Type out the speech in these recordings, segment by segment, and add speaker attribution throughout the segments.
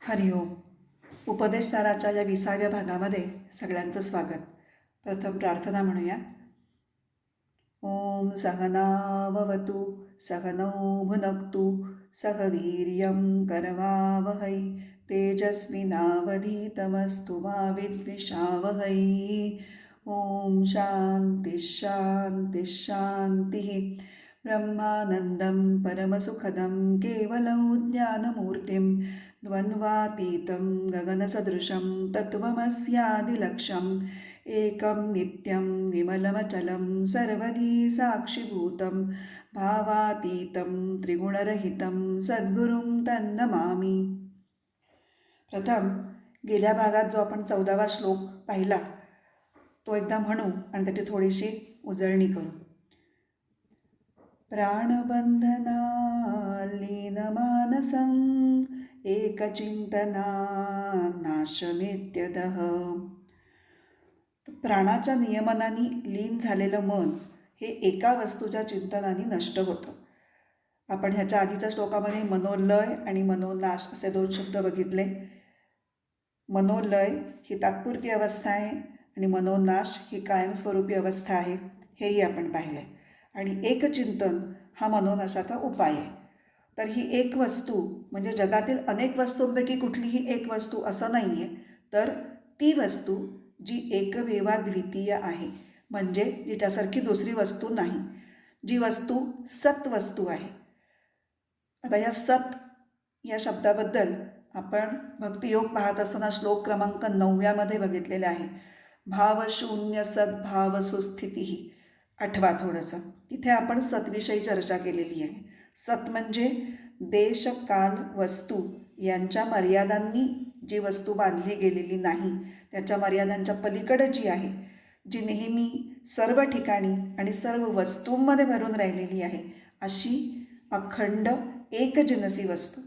Speaker 1: हरिओम. उपदेशसाराच्या या 20व्या भागामध्ये सगळ्यांचं स्वागत. प्रथम प्रार्थना म्हणूया. ओम सहनाववतु सहनौ भुनक्तु सह वीर्यं करवावहै तेजस्विनावधीतमस्तु मा विद्विषावहै. ओम शांती शांती शांती. ब्रह्मानन्दं परमसुखदं केवलं ज्ञानमूर्तिं द्वन्द्वातीतं गगनसदृशं तत्त्वमस्यादिलक्ष्यम् एकं नित्यं विमलमचलं सर्वधी साक्षिभूतं भावातीतं त्रिगुणरहितं सद्गुरुं तन्नमामि. प्रथम गेल्या भागात जो आपण 14वा श्लोक पाहिला तो एकदा म्हणू आणि त्याची थोडीशी उजळणी करू. प्राणबन्धनालीनमानसं एकचिंतना नाशमेत्यदः. प्राणाच्या नियमनाने लीन झालेलं मन हे एका वस्तूच्या चिंतनाने नष्ट होतं. आपण ह्याच्या आधीच्या श्लोकामध्ये मनोलय आणि मनोनाश असे 2 शब्द बघितले. मनोलय ही तात्पुरती अवस्था आहे आणि मनोनाश ही कायमस्वरूपी अवस्था आहे, हेही आपण पाहिले. आणि एकचिंतन हा मनोनाशाचा उपाय आहे. तर ही एक वस्तू म्हणजे जगातील अनेक वस्तूंपैकी कुठलीही एक वस्तू असं नाही आहे, तर ती वस्तू जी एकमेवाद्वितीय आहे, म्हणजे जिच्यासारखी दुसरी वस्तू नाही, जी वस्तू सत वस्तू आहे. आता या सत या शब्दाबद्दल आपण भक्तियोग पाहत असताना श्लोक क्रमांक 9 बघितलेले आहे. भावशून्य सद्भाव सुस्थिती. आठवा थोडंसं. तिथे आपण सतविषयी चर्चा केलेली आहे. सत म्हणजे देश काल वस्तू यांच्या मर्यादांनी जी वस्तू बांधली गेलेली नाही, त्याच्या मर्यादांच्या पलीकडे जी आहे, जी नेहमी सर्व ठिकाणी आणि सर्व वस्तूंमध्ये भरून राहिलेली आहे, अशी अखंड एकजिनसी वस्तू.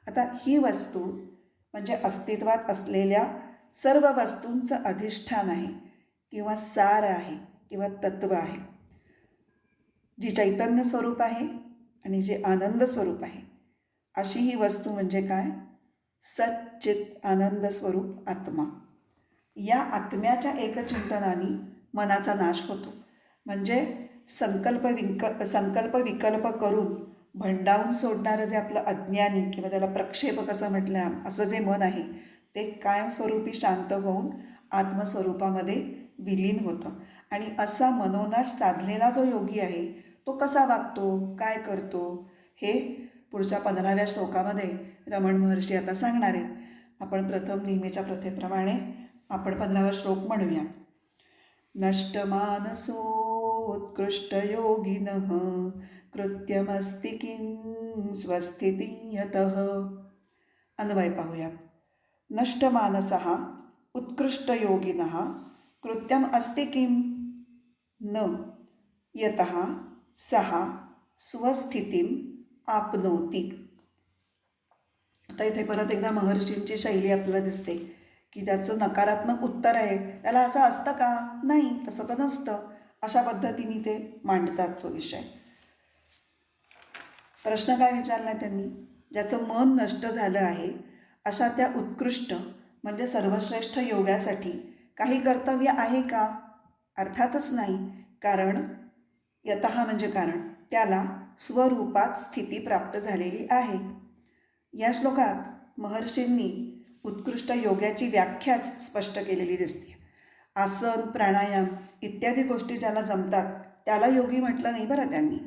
Speaker 1: आता ही वस्तू म्हणजे अस्तित्वात असलेल्या सर्व वस्तूंचं अधिष्ठान आहे किंवा सार आहे किंवा तत्व आहे, जी चैतन्य स्वरूप आहे आणि जे आनंद स्वरूप आहे, अशी ही वस्तू म्हणजे काय? सच्चित आनंद स्वरूप आत्मा. या आत्म्याच्या एकचिंतनाने मनाचा नाश होतो. म्हणजे संकल्प विकल्प करून भंडावून सोडणारं जे आपलं अज्ञानी किंवा त्याला प्रक्षेपक असं म्हटलं असं जे मन आहे, ते कायमस्वरूपी शांत होऊन आत्मस्वरूपामध्ये विलीन होतं. आणि असा मनोनाश साधलेला जो योगी आहे तो कसा वागतो, काय करतो, हे पुढच्या 15व्या श्लोकामध्ये रमण महर्षी आता सांगणार आहेत. आपण प्रथम नेहमीच्या प्रथेप्रमाणे आपण 15वा श्लोक म्हणूया. नष्टमानसोत्कृष्टयोगिनः कृत्यमस्ति किं स्वस्थितीयतः. अन्वय पाहूयात. नष्टमानसः उत्कृष्टयोगिनः कृत्यम अस्ति किं न यतः सः स्वस्थितीम आपनोति. आता इथे परत एकदा महर्षींची शैली आपल्याला दिसते की ज्याचं नकारात्मक उत्तर आहे त्याला असं असतं का? नाही, तसं तर नसतं, अशा पद्धतीने ते मांडतात तो विषय. प्रश्न काय विचारला त्यांनी? ज्याचं मन नष्ट झालं आहे अशा त्या उत्कृष्ट म्हणजे सर्वश्रेष्ठ योगासाठी काही कर्तव्य आहे का? अर्थातच नाही. कारण यतः म्हणजे कारण, त्याला स्वरूपात स्थिती प्राप्त झालेली आहे. या श्लोकात महर्षींनी उत्कृष्ट योगाची व्याख्याच स्पष्ट केलेली दिसते. आसन, प्राणायाम इत्यादी गोष्टी ज्याला जमतात त्याला योगी म्हटलं नाही बरं त्यांनी.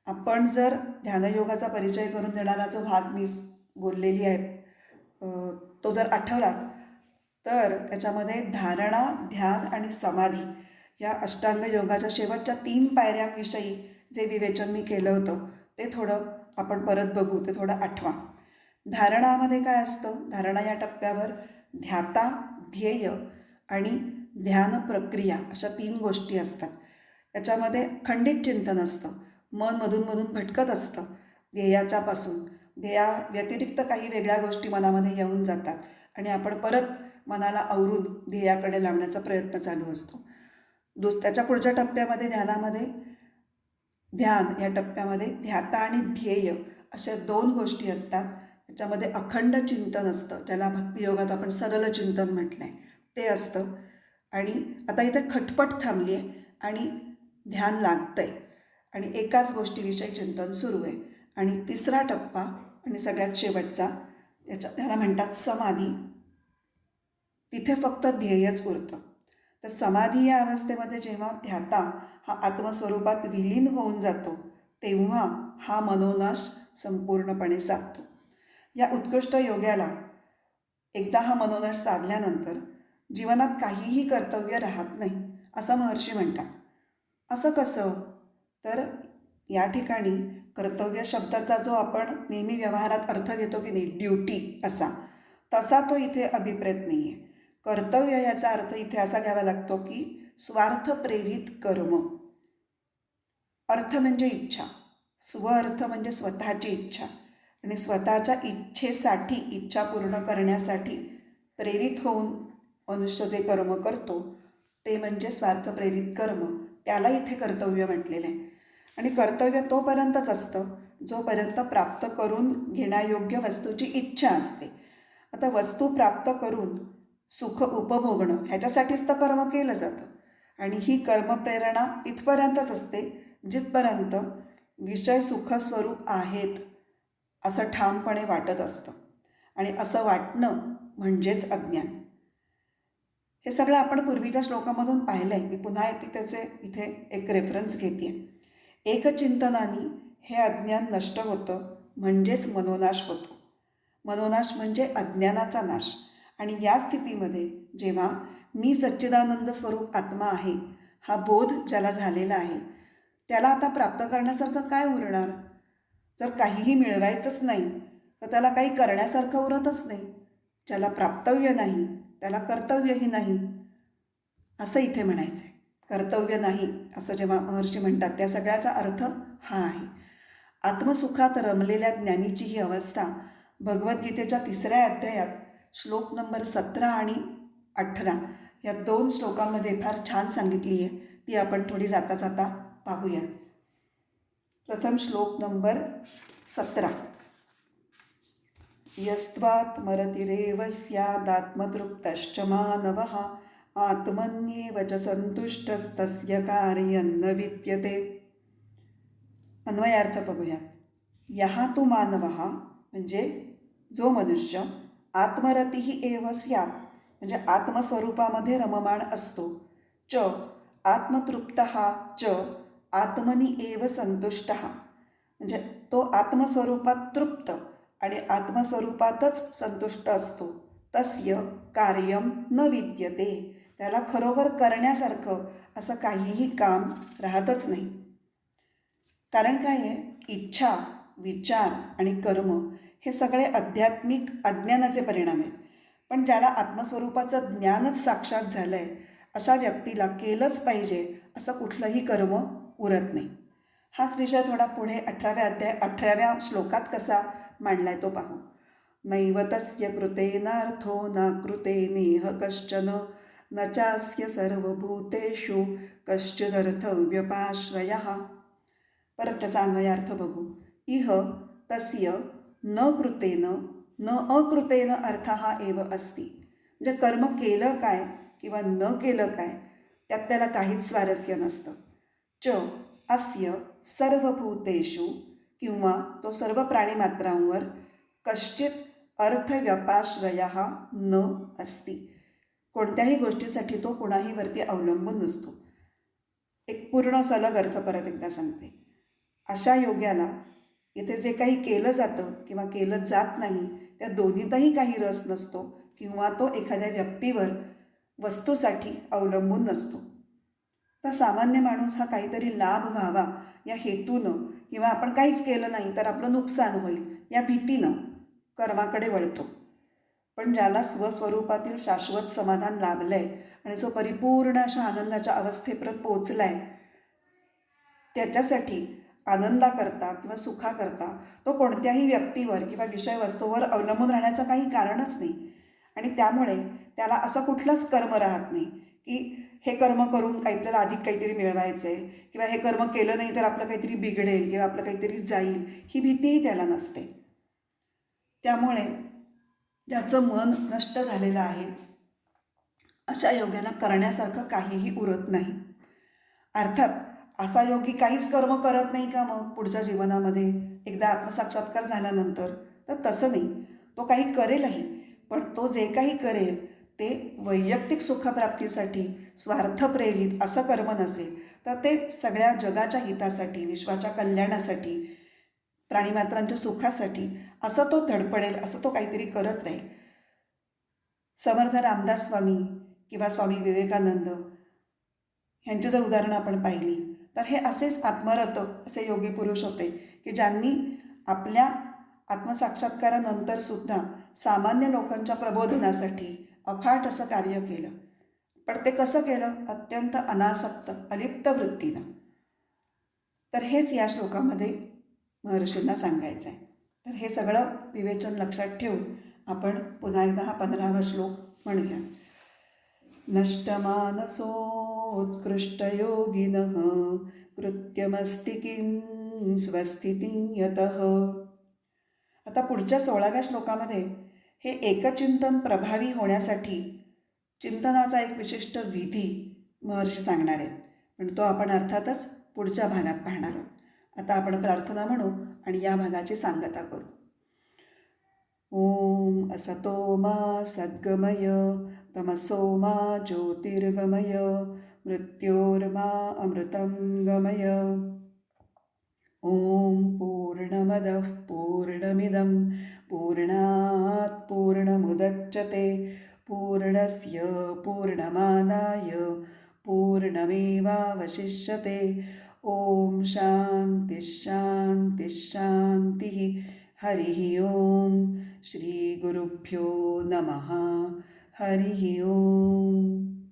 Speaker 1: आपण जर ध्यानयोगाचा परिचय करून देणारा जो भाग मी बोललेली आहे तो जर आठवला तर त्याच्यामध्ये धारणा, ध्यान आणि समाधी या अष्टांग योगाच्या शेवटच्या 3 पायऱ्यांविषयी जे विवेचन मी केलं होतं ते थोडं आपण परत बघू, ते थोडं आठवा. धारणामध्ये काय असतं? धारणा या टप्प्यावर ध्याता, ध्येय आणि ध्यान प्रक्रिया अशा 3 गोष्टी असतात. त्याच्यामध्ये खंडित चिंतन असतं. मन मधून भटकत असतं ध्येयाच्यापासून. ध्येया व्यतिरिक्त काही वेगळ्या गोष्टी मनामध्ये येऊन जातात आणि आपण परत मनाला आवरून ध्येयाकडे लावण्याचा प्रयत्न चालू असतो. त्याच्या पुढच्या टप्प्यामध्ये ध्यानामध्ये ध्यान या टप्प्यामध्ये ध्याता आणि ध्येय अशा 2 गोष्टी असतात. याच्यामध्ये अखंड चिंतन असतं, ज्याला भक्तियोगात आपण सरळ चिंतन म्हटलं आहे ते असतं. आणि आता इथे खटपट थांबली आहे आणि ध्यान लागतं आहे आणि एकाच गोष्टीविषयी चिंतन सुरू आहे. आणि तिसरा टप्पा आणि सगळ्यात शेवटचा त्याला म्हणतात समाधी. तिथे फक्त ध्येयच उरतं. तर समाधी या अवस्थेमध्ये जेव्हा ध्याता हा आत्मस्वरूपात विलीन होऊन जातो तेव्हा हा मनोनाश संपूर्णपणे साधतो. या उत्कृष्ट योग्याला एकदा हा मनोनाश साधल्यानंतर जीवनात काहीही कर्तव्य राहत नाही असं महर्षी म्हणतात. असं कसं? तर या ठिकाणी कर्तव्य शब्दाचा जो आपण नेहमी व्यवहारात अर्थ घेतो की नाही, ड्युटी असा, तसा तो इथे अभिप्रेत नाही आहे. कर्तव्य याचा अर्थ इथे असा घ्यावा लागतो की स्वार्थ प्रेरित कर्म. अर्थ म्हणजे इच्छा, स्व अर्थ म्हणजे स्वतःची इच्छा, आणि स्वतःच्या इच्छेसाठी, इच्छा पूर्ण करण्यासाठी प्रेरित होऊन मनुष्य जे कर्म करतो ते म्हणजे स्वार्थ प्रेरित कर्म. त्याला इथे कर्तव्य म्हटलेलं आहे. आणि कर्तव्य तोपर्यंतच असतं जोपर्यंत प्राप्त करून घेण्यायोग्य वस्तूची इच्छा असते. आता वस्तू प्राप्त करून सुख उपभोगणं ह्याच्यासाठीच तर कर्म केलं जातं. आणि ही कर्मप्रेरणा तिथपर्यंतच असते जिथपर्यंत विषय सुखस्वरूप आहेत असं ठामपणे वाटत असतं. आणि असं वाटणं म्हणजेच अज्ञान. हे सगळं आपण पूर्वीच्या श्लोकामधून पाहिलं आहे. मी पुन्हा त्याचे इथे एक रेफरन्स घेते. एकचिंतनाने हे अज्ञान नष्ट होतं म्हणजेच मनोनाश होतो. मनोनाश म्हणजे अज्ञानाचा नाश. आणि या स्थितीमध्ये जेव्हा मी सच्चिदानंद स्वरूप आत्मा आहे हा बोध ज्याला झालेला आहे त्याला आता प्राप्त करण्यासारखं काय उरणार? जर काहीही मिळवायचंच नाही तर त्याला काही करण्यासारखं उरतच नाही. ज्याला प्राप्तव्य नाही त्याला कर्तव्यही नाही असं इथे म्हणायचं आहे. कर्तव्य नाही असं जेव्हा महर्षी म्हणतात त्या सगळ्याचा अर्थ हा आहे. आत्मसुखात रमलेल्या ज्ञानीची ही अवस्था भगवद्गीतेच्या 3ऱ्या अध्यायात श्लोक नंबर 17 आणि 18 या 2 श्लोकांमध्ये फार छान सांगितली आहे. ती आपण थोडी जाता जाता पाहूयात. प्रथम श्लोक नंबर 17. यस्त्वात्मरतिरेव स्यादात्मतृप्तश्च मानवः आत्मन्येव च संतुष्टस्तस्य कार्यं न विद्यते. अन्वयार्थ बघूया. यहा तू मानवः म्हणजे जो मनुष्य आत्मरतीही एव स्यात् म्हणजे आत्मस्वरूपामध्ये रममाण असतो, च आत्मतृप्तः च आत्मनी एव संतुष्टः म्हणजे तो आत्मस्वरूपात तृप्त आणि आत्मस्वरूपातच संतुष्ट असतो, तस्य कार्यं न विद्यते त्याला खरोखर करण्यासारखं असं काहीही काम राहतच नाही. कारण काय आहे? इच्छा, विचार आणि कर्म हे सगळे आध्यात्मिक अज्ञानाचे परिणाम आहेत. पण ज्याला आत्मस्वरूपाचं ज्ञानच साक्षात झालं आहे अशा व्यक्तीला केलंच पाहिजे असं कुठलंही कर्म उरत नाही. हाच विषय थोडा पुढे 18व्या श्लोकात कसा मांडला आहे तो पाहू. नैव तस्य कृतेनार्थो न कृतेनेह कश्चन न चास्य सर्वभूतेषु कश्चिदर्थव्यपाश्रयः. परत त्याचा अन्वयार्थ बघू. इह तस्य न कृतेन न अकृतेन अर्थ हा एव अस्ति म्हणजे कर्म केलं काय किंवा न केलं काय त्यात त्याला काहीच स्वारस्य नसतं. च अस्य सर्वभूतेषु किंवा तो सर्व प्राणीमात्रांवर कश्चित अर्थव्यपाश्रयः न अस्ति कोणत्याही गोष्टीसाठी तो कोणाही वरती अवलंबून नसतो. एक पूर्ण सलग अर्थ परत एकदा सांगते. अशा योग्याला इथे जे काही केलं जातं किंवा केलं जात नाही त्या दोन्हीतही काही रस नसतो किंवा तो एखाद्या व्यक्तीवर वस्तूसाठी अवलंबून नसतो. तर सामान्य माणूस हा काहीतरी लाभ व्हावा या हेतूनं किंवा आपण काहीच केलं नाही तर आपलं नुकसान होईल या भीतीनं कर्माकडे वळतो. पण ज्याला स्वस्वरूपातील शाश्वत समाधान लाभलं आहे आणि जो परिपूर्ण अशा आनंदाच्या अवस्थेपर्यंत पोचला आहे त्याच्यासाठी आनंदाकरता किंवा सुखाकरता तो कोणत्याही व्यक्तीवर किंवा विषय वस्तूवर अवलंबून राहण्याचं काही कारणच नाही. आणि त्यामुळे त्याला असं कुठलंच कर्म राहत नाही की हे कर्म करून आपल्याला अधिक काहीतरी मिळवायचं आहे किंवा हे कर्म केलं नाही तर आपलं काहीतरी बिघडेल किंवा आपलं काहीतरी जाईल ही भीतीही त्याला नसते. त्यामुळे ज्याचं मन नष्ट झालेलं आहे अशा योग्यांना करण्यासारखं काहीही उरत नाही. अर्थात असा योगी काहीच कर्म करत नाही का मग पुढच्या जीवनामध्ये एकदा आत्मसाक्षात्कार झाल्यानंतर? तर तसं नाही, तो काही करेलही, पण तो जे काही करेल ते वैयक्तिक सुखप्राप्तीसाठी स्वार्थप्रेरित असं कर्म नसेल, तर ते सगळ्या जगाच्या हितासाठी, विश्वाच्या कल्याणासाठी, प्राणीमात्रांच्या सुखासाठी असं तो धडपडेल, असं तो काहीतरी करत राहील. समर्थ रामदास स्वामी किंवा स्वामी विवेकानंद ह्यांची जर उदाहरणं आपण पाहिली तर हे असेच आत्मरत असे योगी पुरुष होते की ज्यांनी आपल्या आत्मसाक्षात्कारानंतरसुद्धा सामान्य लोकांच्या प्रबोधनासाठी अफाट असं कार्य केलं. पण ते कसं केलं? अत्यंत अनासक्त अलिप्त वृत्तीनं. तर हेच या श्लोकामध्ये महर्षींना सांगायचं आहे. तर हे सगळं विवेचन लक्षात ठेवून आपण पुन्हा एकदा हा 15वा श्लोक म्हणूया. नष्टमानसोत्कृष्टयोगिनः कृत्यमस्ति किं स्वस्थितिं यतः. आता पुढच्या 16व्या श्लोकामध्ये हे एकचिंतन प्रभावी होण्यासाठी चिंतनाचा एक विशिष्ट विधी महर्षी सांगणार आहेत, पण तो आपण अर्थातच पुढच्या भागात पाहणार आहोत. आता आपण प्रार्थना म्हणू आणि या भागाची सांगता करू. ओम असतो मा सद्गमय तमसो मा ज्योतिर्गमय मृत्योर्मा अमृतं गमय. ओम पूर्णमदः पूर्णमिदं पूर्णात् पूर्णमुदच्यते पूर्णस्य पूर्णमादाय पूर्णमेवावशिष्यते. ओम शांती शांती शांती. हरिः ओम. श्री गुरुभ्यो नमः. हरिः ओम.